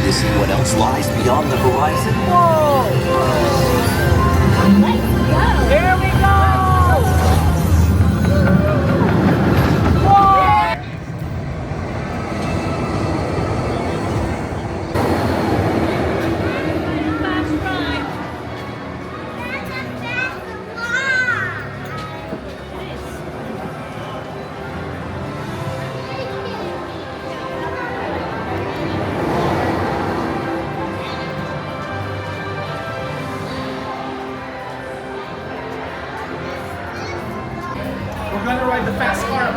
to see what else lies beyond the horizon? Whoa! Let's go! Here we go! Whoa! Fast ride. That's a fast walk. It is. We're gonna ride the fast car.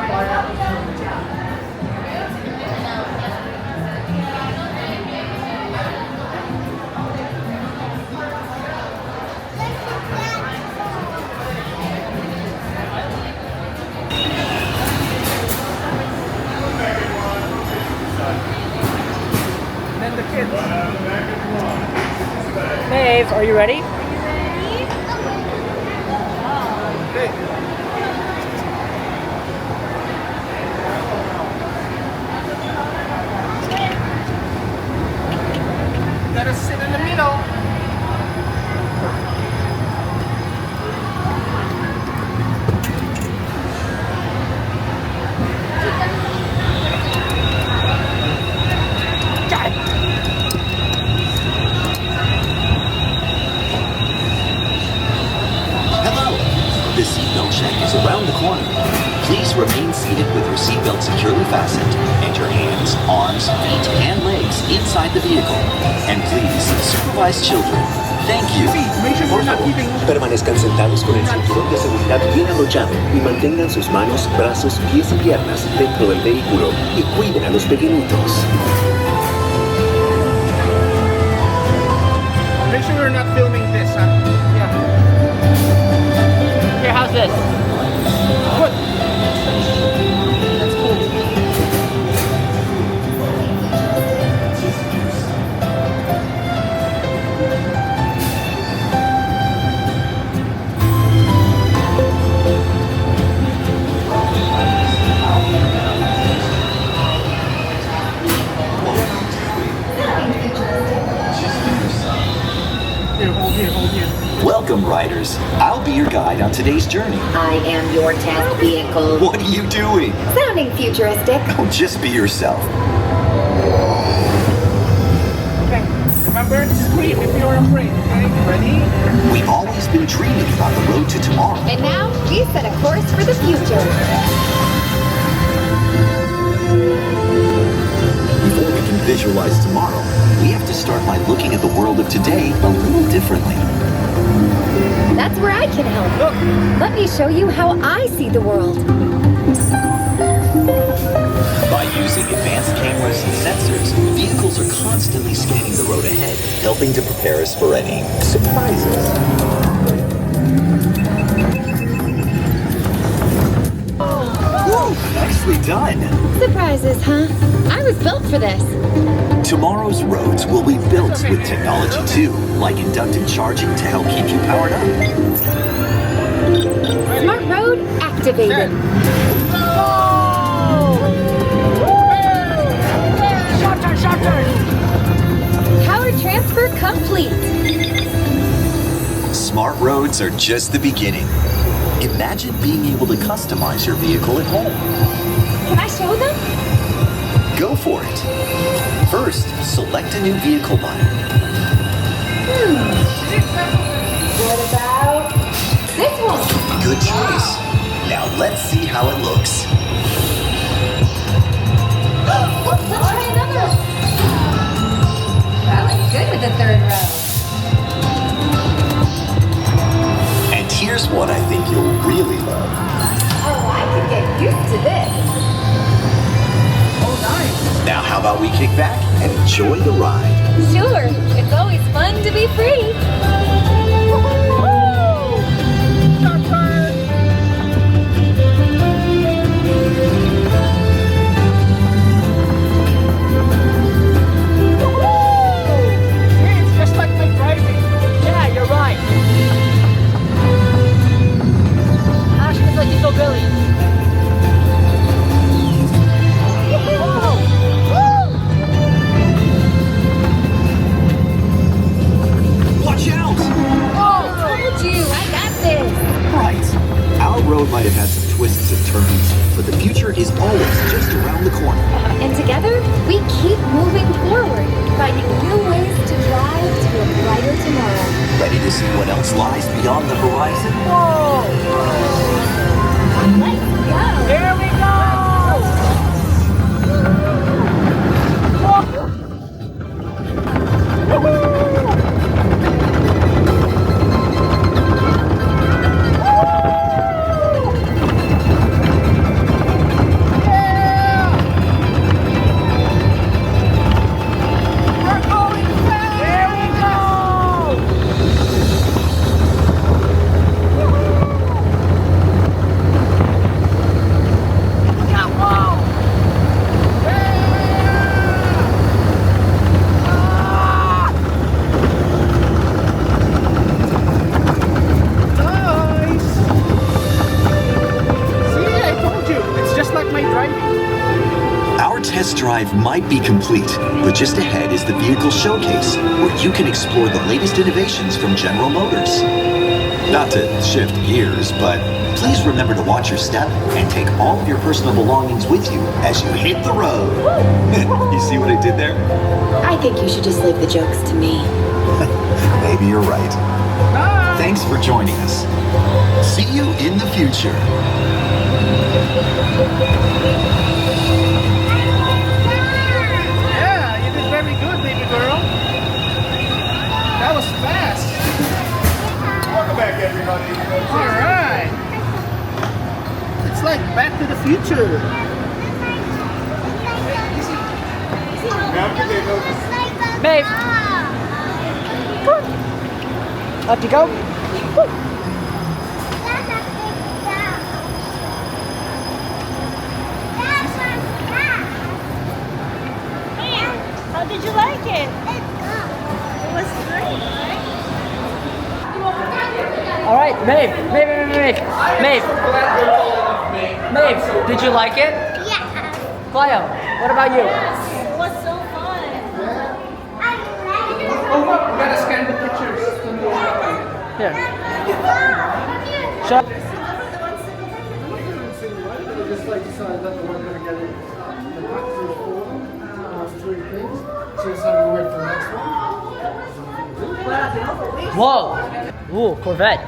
And then the kids. Maeve, are you ready? Hey. Gotta sit in the middle. Got it. Hello! The seatbelt check is around the corner. Please remain seated with your seatbelt securely fastened and your hands, arms, feet, and legs inside the vehicle. And please, supervise children. Thank you. Make sure we're not keeping. Permanezcan sentados con el cinturón de seguridad bien abrochado y mantengan sus manos, brazos, pies y piernas dentro del vehículo y cuiden a los pequeñitos. Make sure we're not filming this, huh? Yeah. Here, how's this? Good. That's cool. Here, hold here, hold here. Welcome, riders. I'll be your guide on today's journey. I am your test vehicle. What are you doing? Sounding futuristic. Oh, just be yourself. Okay, remember to scream if you're afraid, okay? Ready? We've always been dreaming about the road to tomorrow. And now we set a course for the future. Before we can visualize tomorrow, we have to start by looking at the world of today a little differently. That's where I can help. Look, Let me show you how I see the world. By using advanced cameras and sensors, vehicles are constantly scanning the road ahead, helping to prepare us for any surprises. Whoa, nicely done. Surprises, huh? I was built for this. Tomorrow's roads will be built with technology too, like inductive charging to help keep you powered up. Smart road activated. short turn. Power transfer complete. Smart roads are just the beginning. Imagine being able to customize your vehicle at home. Can I show them? Go for it. First, select a new vehicle line. What about this one? Good choice. Now let's see how it looks. Let's try another. That looks good with the third row. And here's what I think you'll really love. Oh, I can get used to this. Oh, nice. Now how about we kick back and enjoy the ride? Sure, it's always fun to be free. Short turn. See, it's just like my driving. Yeah, you're right. Ash is like little Billy. might have had some twists and turns, but the future is always just around the corner. And together, we keep moving forward, finding new ways to drive to a brighter tomorrow. Ready to see what else lies beyond the horizon? Let's go! Here we go! Test drive might be complete, but just ahead is the vehicle showcase, where you can explore the latest innovations from General Motors. Not to shift gears, but please remember to watch your step and take all of your personal belongings with you as you hit the road. You see what I did there? I think you should just leave the jokes to me. Maybe you're right. Thanks for joining us. See you in the future. Very good, baby girl. That was fast. Welcome back, everybody. All right. It's like Back to the Future. Babe. Up you go. How did you like it? It was great. All right, Maeve, did you like it? Yeah. Cleo, what about you? It was so fun. I like it. Oh, look, we gotta scan the pictures. Here. Show. Just like decided that we're going to get it. The packages for three things. So it's time we wait for the next one. Whoa. Ooh, Corvette.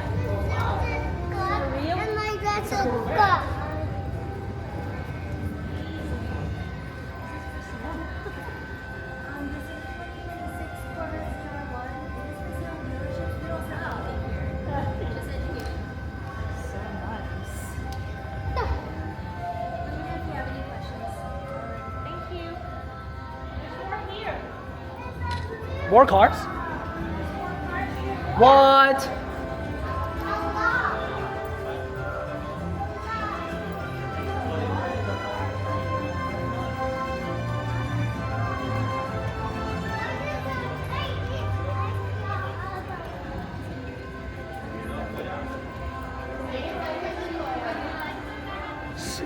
And my dad's a car. More cars? What?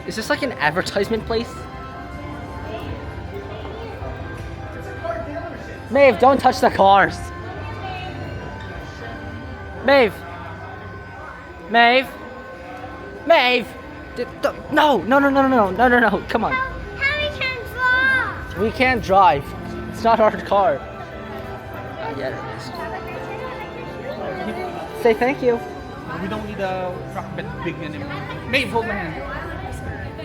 Is this like an advertisement place? Maeve, don't touch the cars. Maeve. No, come on. How we can draw? We can't drive. It's not our car. Yeah, it is. Say thank you. We don't need a truck bed big anymore. Maeve, hold my hand.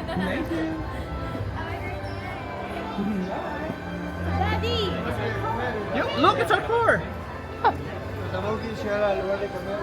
Thank you. Daddy. Look, it's our car. Tenemos que ir al lugar de comer.